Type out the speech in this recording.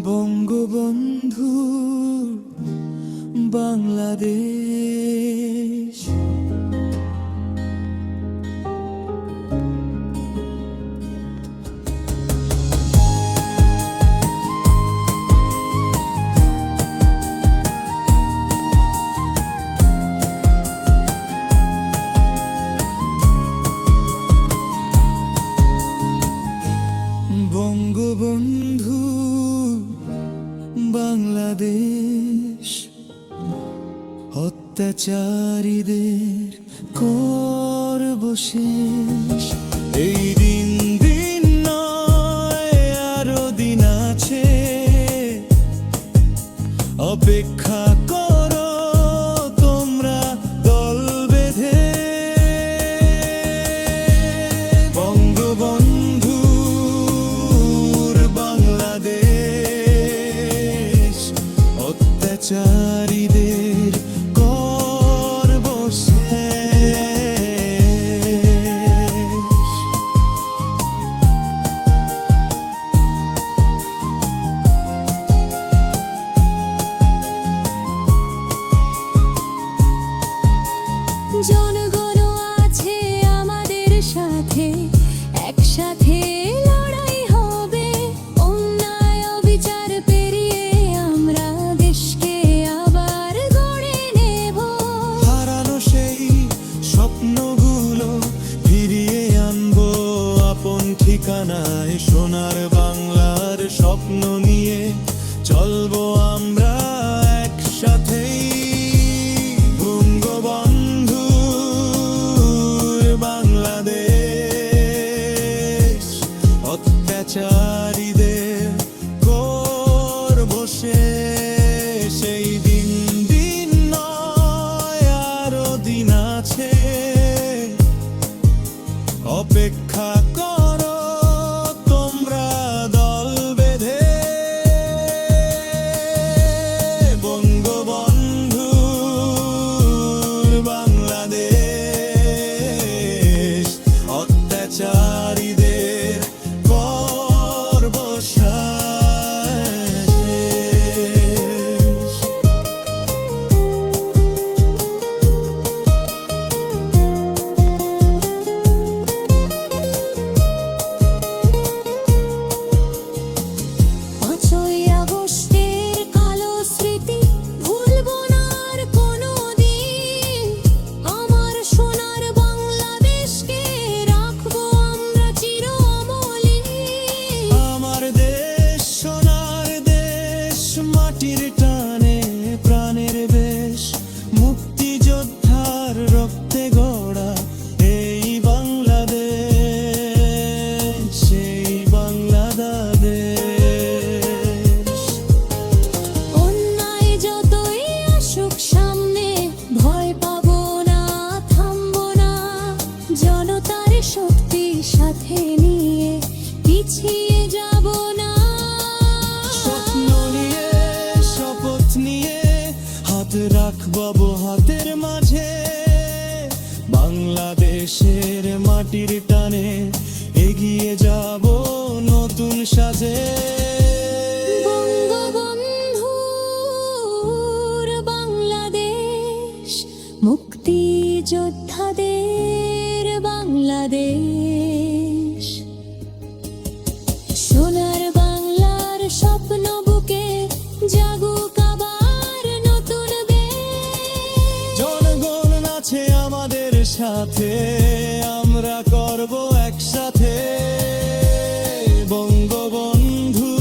বঙ্গবন্ধু বাংলাদেশ। বঙ্গবন্ধু বাংলাদেশ, অত্যাচারীদের করব শেষ। এই দিন দিন নয়, আরো দিন আছে, অপেক্ষা করো তোমরা দল বেঁধে। বঙ্গবন্ধুর বাংলাদেশ, অত্যাচারীদের করব শেষ। জনগণ আছে আমাদের সাথে, একসাথে লড়াই হবে। অন্যায় অবিচার পেরিয়ে আমরা দেশকে আবার গড়ে নেব। হারানো সেই স্বপ্নগুলো ফিরিয়ে আনবো আপন ঠিকানায়। সোনার বাংলার স্বপ্ন নিয়ে চলবো আমরা একসাথেই। বাংলাদেশ, অত্যাচারীদের করব শেষ। এই দিন দিন নয়, আরো দিন আছে, অপেক্ষা করো তোমরা দল বেঁধে। বঙ্গবন্ধুর বাংলাদেশ, অত্যাচারীদের করব শেষ। পাঁচই আগস্টের কালো স্মৃতি ভুলবো না আর কোনোদিন। আমার সোনার বাংলাদেশকে রাখবো আমরা চির অমলিন। আমার দেশ, সোনার দেশ, মাটির টানে প্রাণের বেশ। মুক্তিযোদ্ধার রক্তে গড়া এই বাংলাদেশ, এই বাংলাদেশ। অন্যায় যতই আসুক সামনে, ভয় পাবো না, থামবো না। জনতার শক্তি সাথে নিয়ে পিছিয়ে যাব না। স্বপ্ন নিয়ে, শপথ নিয়ে, হাত রাখবো হাতের মাঝে। বাংলাদেশের মাটির টানে এগিয়ে যাব নতুন সাজে। বঙ্গবন্ধুর বাংলাদেশ, মুক্তিযোদ্ধাদের বাংলাদেশ। সোনার বাংলার স্বপ্ন বুকে জাগুক আবার নতুন দেশ। জনগণ আছে আমাদের সাথে, আমরা করব একসাথে। বঙ্গবন্ধুর